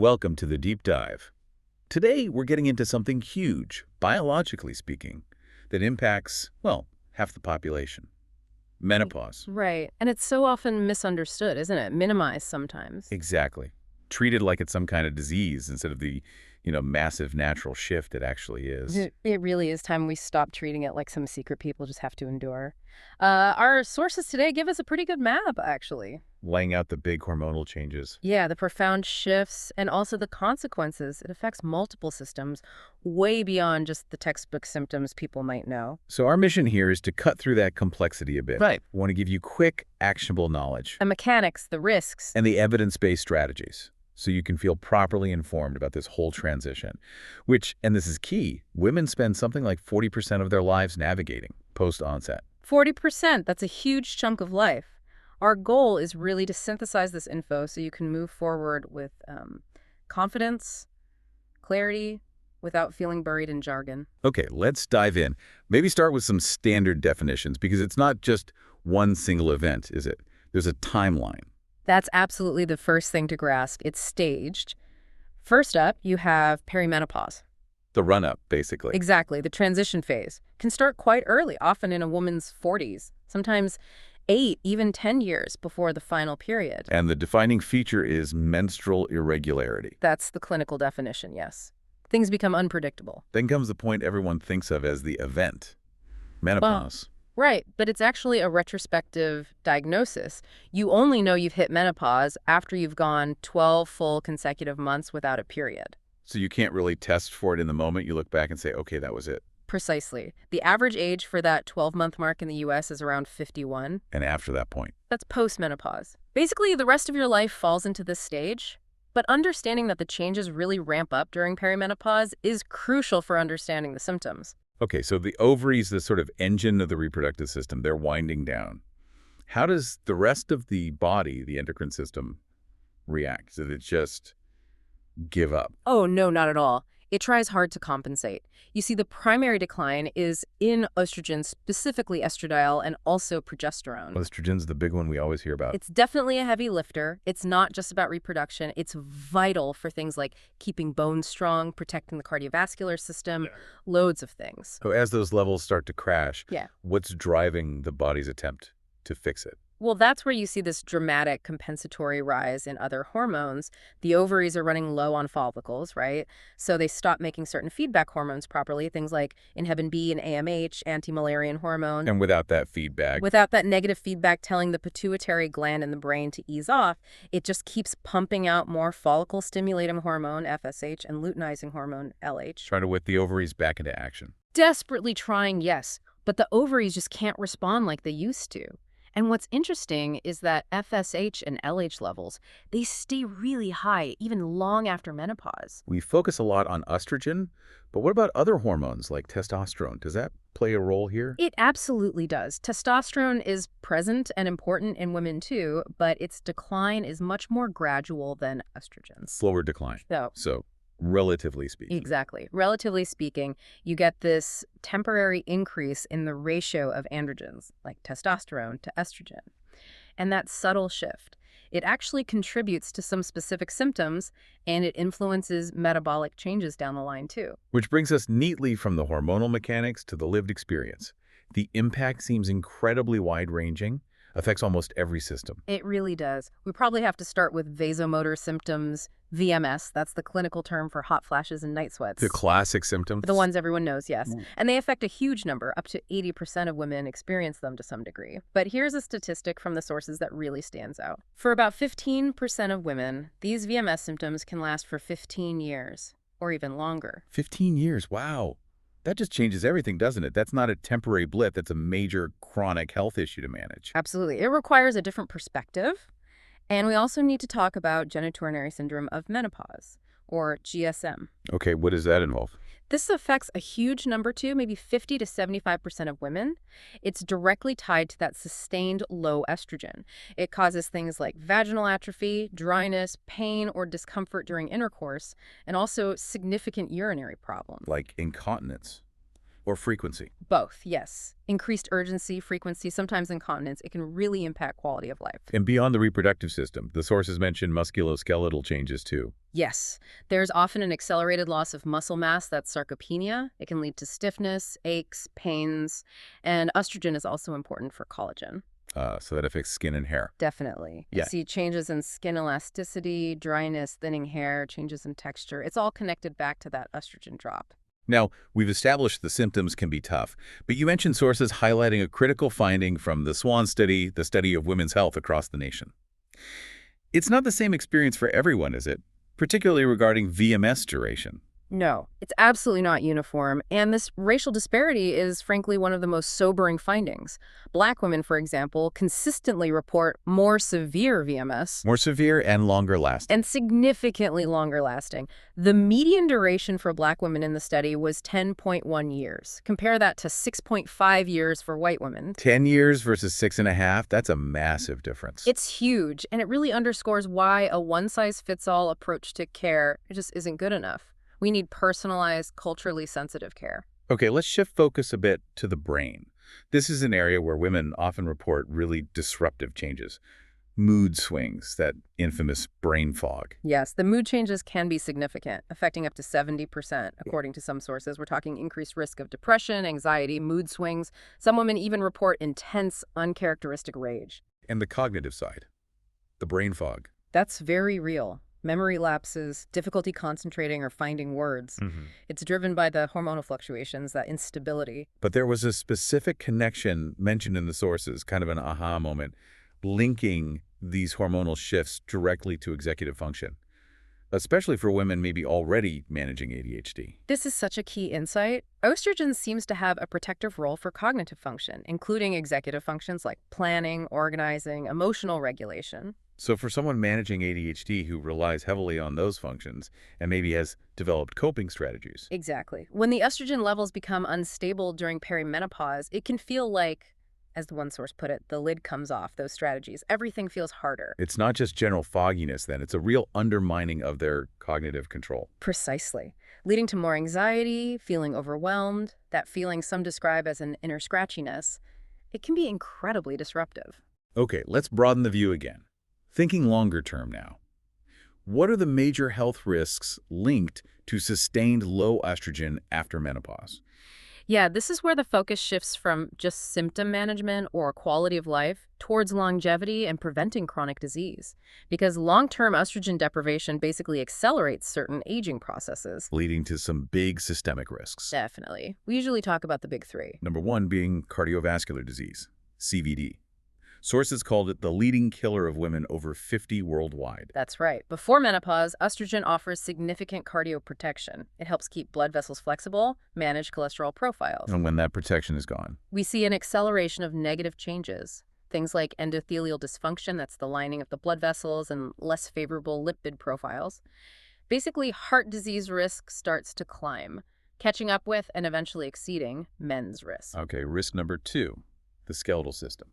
welcome to the deep dive. Today, we're getting into something huge, biologically speaking, that impacts, well, half the population. Menopause. Right. And it's so often misunderstood, isn't it? Minimized sometimes. Exactly. Treated like it's some kind of disease instead of the, massive natural shift it actually is. It really is time we stop treating it like some secret people just have to endure. Our sources today give us a pretty good map, actually. Laying out the big hormonal changes. Yeah, the profound shifts and also the consequences. It affects multiple systems way beyond just the textbook symptoms people might know. So our mission here is to cut through that complexity a bit. Right. We want to give you quick, actionable knowledge. The mechanics, the risks. And the evidence-based strategies, so you can feel properly informed about this whole transition, which, and this is key, women spend something like 40% of their lives navigating post-onset. 40%, that's a huge chunk of life. Our goal is really to synthesize this info so you can move forward with confidence, clarity, without feeling buried in jargon. Okay, let's dive in. Maybe start with some standard definitions, because it's not just one single event, is it? There's a timeline. That's absolutely the first thing to grasp. It's staged. First up, you have perimenopause. The run-up, basically. Exactly. The transition phase can start quite early, often in a woman's 40s, sometimes 8, even 10 years before the final period. And the defining feature is menstrual irregularity. That's the clinical definition, yes. Things become unpredictable. Then comes the point everyone thinks of as the event, menopause. Right, but it's actually a retrospective diagnosis. You only know you've hit menopause after you've gone 12 full consecutive months without a period. So you can't really test for it in the moment. You look back and say, okay, that was it. Precisely. The average age for that 12-month mark in the U.S. is around 51. And after that point? That's post-menopause. Basically, the rest of your life falls into this stage. But understanding that the changes really ramp up during perimenopause is crucial for understanding the symptoms. Okay, so the ovaries, the sort of engine of the reproductive system, they're winding down. How does the rest of the body, the endocrine system, react? Does it just give up? Oh, no, not at all. It tries hard to compensate. You see, the primary decline is in estrogen, specifically estradiol, and also progesterone. Estrogen's the big one we always hear about. It's definitely a heavy lifter. It's not just about reproduction. It's vital for things like keeping bones strong, protecting the cardiovascular system, loads of things. So as those levels start to crash, Yeah. what's driving the body's attempt to fix it? Well, that's where you see this dramatic compensatory rise in other hormones. The ovaries are running low on follicles, right? So they stop making certain feedback hormones properly, things like inhibin B and AMH, anti-Müllerian hormone. And without that feedback, Without that negative feedback telling the pituitary gland in the brain to ease off, it just keeps pumping out more follicle-stimulating hormone, FSH, and luteinizing hormone, LH. trying to whip the ovaries back into action. Desperately trying, yes, but the ovaries just can't respond like they used to. And what's interesting is that FSH and LH levels, they stay really high even long after menopause. We focus a lot on estrogen, but what about other hormones like testosterone? Does that play a role here? It absolutely does. Testosterone is present and important in women too, but its decline is much more gradual than estrogen's. Slower decline. So relatively speaking. Exactly. Relatively speaking, you get this temporary increase in the ratio of androgens, like testosterone to estrogen. And that subtle shift, it actually contributes to some specific symptoms, and it influences metabolic changes down the line too. Which brings us neatly from the hormonal mechanics to the lived experience. The impact seems incredibly wide-ranging, affects almost every system. It really does. We probably have to start with vasomotor symptoms, VMS. That's the clinical term for hot flashes and night sweats. The classic symptoms? The ones everyone knows, yes. And they affect a huge number. Up to 80% of women experience them to some degree. But here's a statistic from the sources that really stands out. For about 15% of women, these VMS symptoms can last for 15 years or even longer. 15 years, wow. That just changes everything, doesn't it? That's not a temporary blip. That's a major chronic health issue to manage. Absolutely. It requires a different perspective. And we also need to talk about genitourinary syndrome of menopause, or GSM. Okay, what does that involve? This affects a huge number too, maybe 50 to 75% of women. It's directly tied to that sustained low estrogen. It causes things like vaginal atrophy, dryness, pain, or discomfort during intercourse, and also significant urinary problems. Like incontinence. or frequency? Both, yes. Increased urgency, frequency, sometimes incontinence, it can really impact quality of life. And beyond the reproductive system, the sources mention musculoskeletal changes too. Yes, there's often an accelerated loss of muscle mass, that's sarcopenia. It can lead to stiffness, aches, pains, and estrogen is also important for collagen. So that affects skin and hair. Definitely. I Yeah. see changes in skin elasticity, dryness, thinning hair, changes in texture. It's all connected back to that estrogen drop. Now, we've established the symptoms can be tough, but you mentioned sources highlighting a critical finding from the SWAN study, the study of women's health across the nation. It's not the same experience for everyone, is it? Particularly regarding VMS duration. No, it's absolutely not uniform, and this racial disparity is frankly one of the most sobering findings. Black women, for example, consistently report more severe VMS More severe and longer lasting. and significantly longer lasting. The median duration for Black women in the study was 10.1 years. Compare that to 6.5 years for white women. 10 years versus 6.5, that's a massive difference. It's huge, and it really underscores why a one-size-fits-all approach to care just isn't good enough. We need personalized, culturally sensitive care. Okay, let's shift focus a bit to the brain. This is an area where women often report really disruptive changes. Mood swings, that infamous brain fog. Yes, the mood changes can be significant, affecting up to 70%, according to some sources. We're talking increased risk of depression, anxiety, mood swings. Some women even report intense, uncharacteristic rage. And the cognitive side, the brain fog. That's very real. Memory lapses, difficulty concentrating or finding words. It's driven by the hormonal fluctuations, that instability. But there was a specific connection mentioned in the sources, kind of an aha moment, linking these hormonal shifts directly to executive function, especially for women maybe already managing ADHD. This is such a key insight. Oestrogen seems to have a protective role for cognitive function, including executive functions like planning, organizing, emotional regulation. So for someone managing ADHD who relies heavily on those functions and maybe has developed coping strategies. Exactly. When the estrogen levels become unstable during perimenopause, it can feel like, as the one source put it, the lid comes off those strategies. Everything feels harder. It's not just general fogginess then, it's a real undermining of their cognitive control. Precisely. Leading to more anxiety, feeling overwhelmed, that feeling some describe as an inner scratchiness. It can be incredibly disruptive. Okay, let's broaden the view again. Thinking longer term now. What are the major health risks linked to sustained low estrogen after menopause? Yeah, this is where the focus shifts from just symptom management or quality of life towards longevity and preventing chronic disease. Because long-term estrogen deprivation basically accelerates certain aging processes. Leading to some big systemic risks. Definitely. We usually talk about the big three. Number one being cardiovascular disease, CVD. Sources called it the leading killer of women over 50 worldwide. That's right. Before menopause, estrogen offers significant cardioprotection. It helps keep blood vessels flexible, manage cholesterol profiles. And when that protection is gone, We see an acceleration of negative changes. Things like endothelial dysfunction, that's the lining of the blood vessels, and less favorable lipid profiles. Basically, heart disease risk starts to climb, catching up with and eventually exceeding men's risk. okay, risk number two, the skeletal system,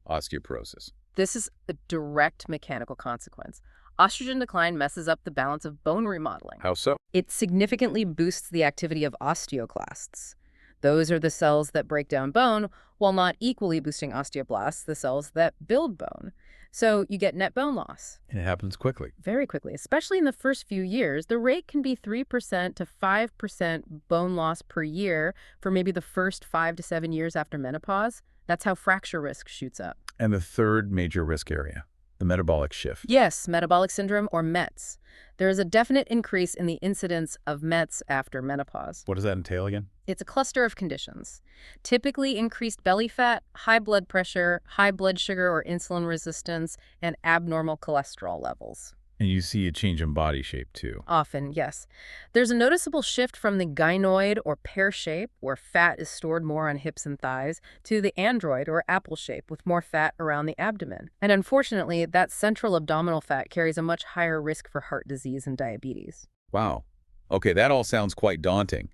osteoporosis. This is a direct mechanical consequence. Estrogen decline messes up the balance of bone remodeling. How so? It significantly boosts the activity of osteoclasts. Those are the cells that break down bone, while not equally boosting osteoblasts, the cells that build bone. So you get net bone loss And it happens quickly. very quickly, especially in the first few years. The rate can be 3% to 5% bone loss per year for maybe the first 5 to 7 years after menopause. That's how fracture risk shoots up. And the third major risk area, the metabolic shift. Yes, metabolic syndrome or METS. There is a definite increase in the incidence of METS after menopause. What does that entail again? It's a cluster of conditions. Typically increased belly fat, high blood pressure, high blood sugar or insulin resistance, and abnormal cholesterol levels. And you see a change in body shape too. Often, yes. There's a noticeable shift from the gynoid or pear shape, where fat is stored more on hips and thighs, to the android or apple shape, with more fat around the abdomen. And unfortunately, that central abdominal fat carries a much higher risk for heart disease and diabetes. Wow. Okay, that all sounds quite daunting.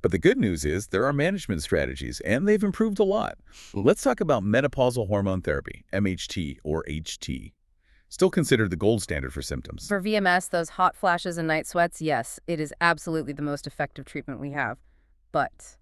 But the good news is there are management strategies, and they've improved a lot. Let's talk about menopausal hormone therapy, MHT or HT. Still considered the gold standard for symptoms. For VMS, those hot flashes and night sweats, yes, it is absolutely the most effective treatment we have. But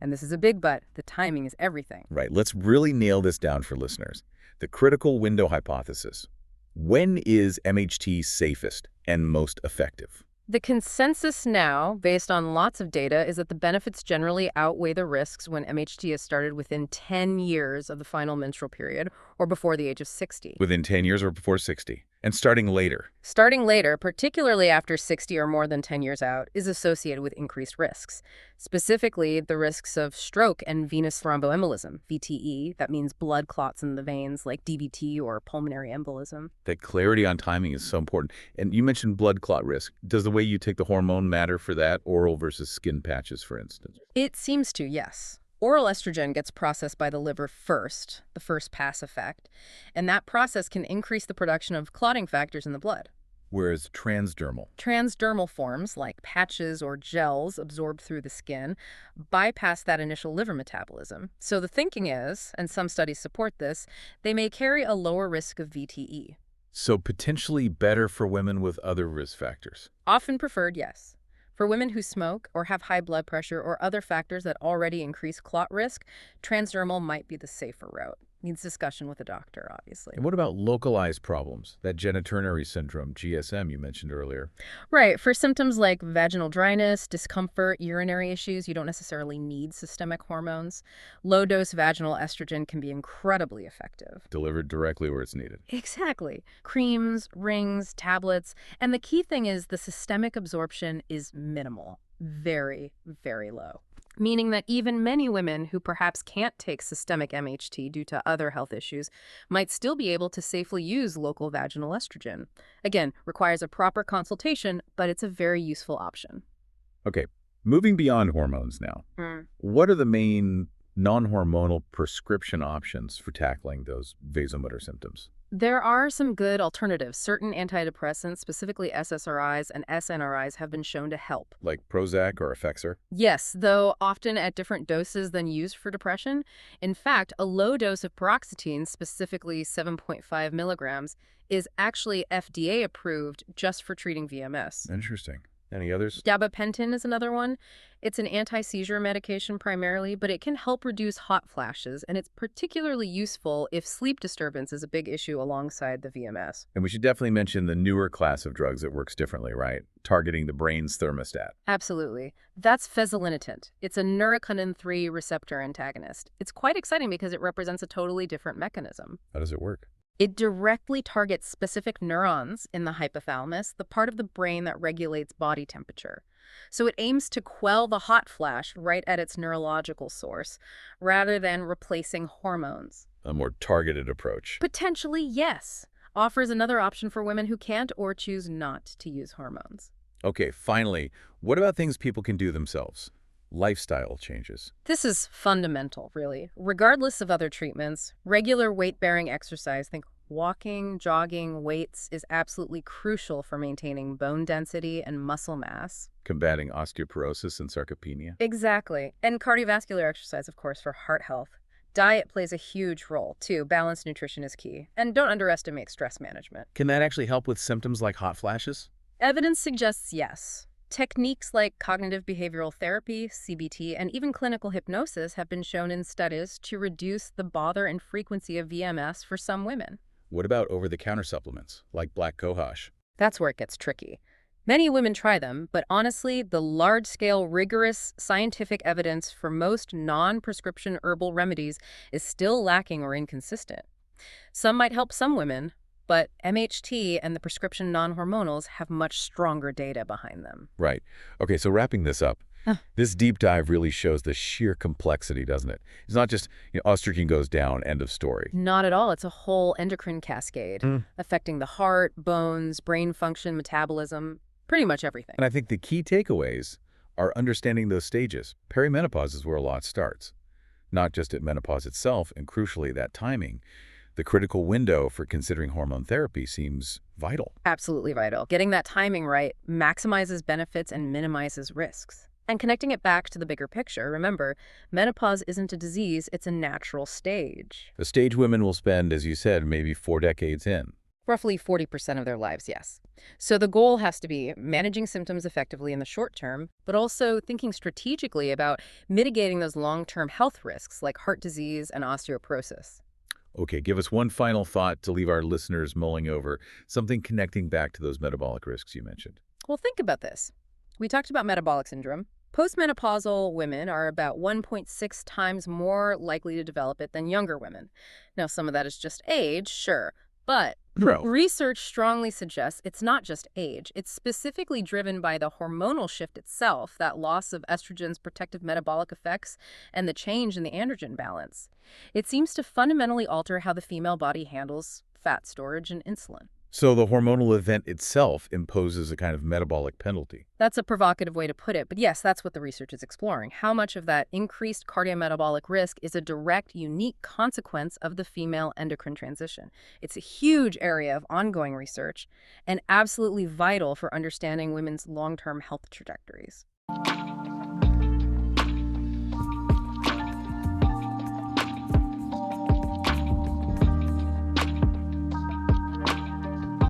And this is a big but. The timing is everything. Right. Let's really nail this down for listeners. The critical window hypothesis. When is MHT safest and most effective? The consensus now, based on lots of data, is that the benefits generally outweigh the risks when MHT is started within 10 years of the final menstrual period or before the age of 60. Within 10 years or before 60. And starting later. Starting later, particularly after 60 or more than 10 years out, is associated with increased risks. Specifically, the risks of stroke and venous thromboembolism, VTE, that means blood clots in the veins like DVT or pulmonary embolism. That clarity on timing is so important. And you mentioned blood clot risk. Does the way you take the hormone matter for that, oral versus skin patches, for instance? It seems to, yes. Oral estrogen gets processed by the liver first, the first pass effect, and that process can increase the production of clotting factors in the blood. Whereas Transdermal forms, like patches or gels absorbed through the skin, bypass that initial liver metabolism. So the thinking is, and some studies support this, they may carry a lower risk of VTE. So potentially better for women with other risk factors. Often preferred, yes. For women who smoke or have high blood pressure or other factors that already increase clot risk, transdermal might be the safer route. Needs discussion with a doctor, obviously. And what about localized problems? That genitourinary syndrome, GSM, you mentioned earlier. Right. For symptoms like vaginal dryness, discomfort, urinary issues, you don't necessarily need systemic hormones. Low-dose vaginal estrogen can be incredibly effective. Delivered directly where it's needed. Exactly. Creams, rings, tablets. And the key thing is the systemic absorption is minimal. Very, very low. Meaning that even many women who perhaps can't take systemic MHT due to other health issues might still be able to safely use local vaginal estrogen. Again, requires a proper consultation, but it's a very useful option. Okay, moving beyond hormones now. What are the main non-hormonal prescription options for tackling those vasomotor symptoms? There are some good alternatives. Certain antidepressants, specifically SSRIs and SNRIs, have been shown to help. Like Prozac or Effexor? Yes, though often at different doses than used for depression. In fact, a low dose of paroxetine, specifically 7.5 milligrams, is actually FDA approved just for treating VMS. Interesting. Any others? Gabapentin is another one. It's an anti-seizure medication primarily, but it can help reduce hot flashes, and it's particularly useful if sleep disturbance is a big issue alongside the VMS. And we should definitely mention the newer class of drugs that works differently, right? Targeting the brain's thermostat. Absolutely. That's fezolinetant. It's a neurokinin-3 receptor antagonist. It's quite exciting because it represents a totally different mechanism. How does it work? It directly targets specific neurons in the hypothalamus, the part of the brain that regulates body temperature. So it aims to quell the hot flash right at its neurological source, rather than replacing hormones. A more targeted approach. Potentially, yes. Offers another option for women who can't or choose not to use hormones. Okay, finally, what about things people can do themselves? Lifestyle changes. This is fundamental, really. Regardless of other treatments, regular weight-bearing exercise, think walking, jogging, weights, is absolutely crucial for maintaining bone density and muscle mass. Combating osteoporosis and sarcopenia. Exactly. And cardiovascular exercise, of course, for heart health. Diet plays a huge role, too. Balanced nutrition is key. And don't underestimate stress management. Can that actually help with symptoms like hot flashes? Evidence suggests yes. Techniques like cognitive behavioral therapy, CBT, and even clinical hypnosis have been shown in studies to reduce the bother and frequency of VMS for some women. What about over-the-counter supplements, like black cohosh? That's where it gets tricky. Many women try them, but honestly, the large-scale, rigorous scientific evidence for most non-prescription herbal remedies is still lacking or inconsistent. Some might help some women, but MHT and the prescription non-hormonals have much stronger data behind them. Right. Okay, so wrapping this up, this deep dive really shows the sheer complexity, doesn't it? It's not just, estrogen goes down, end of story. Not at all. It's a whole endocrine cascade, affecting the heart, bones, brain function, metabolism, pretty much everything. And I think the key takeaways are understanding those stages. Perimenopause is where a lot starts, not just at menopause itself, and crucially, that timing. The critical window for considering hormone therapy seems vital. Absolutely vital. Getting that timing right maximizes benefits and minimizes risks. And connecting it back to the bigger picture, remember, menopause isn't a disease, it's a natural stage. A stage women will spend, as you said, maybe 4 decades in. Roughly 40% of their lives, yes. So the goal has to be managing symptoms effectively in the short term, but also thinking strategically about mitigating those long-term health risks like heart disease and osteoporosis. Okay, give us one final thought to leave our listeners mulling over, something connecting back to those metabolic risks you mentioned. Well, think about this. We talked about metabolic syndrome. Postmenopausal women are about 1.6 times more likely to develop it than younger women. Now, some of that is just age, sure, but Bro. research strongly suggests it's not just age. It's specifically driven by the hormonal shift itself, that loss of estrogen's protective metabolic effects, and the change in the androgen balance. It seems to fundamentally alter how the female body handles fat storage and insulin. So the hormonal event itself imposes a kind of metabolic penalty. That's a provocative way to put it, but yes, that's what the research is exploring. How much of that increased cardiometabolic risk is a direct, unique consequence of the female endocrine transition? It's a huge area of ongoing research and absolutely vital for understanding women's long-term health trajectories.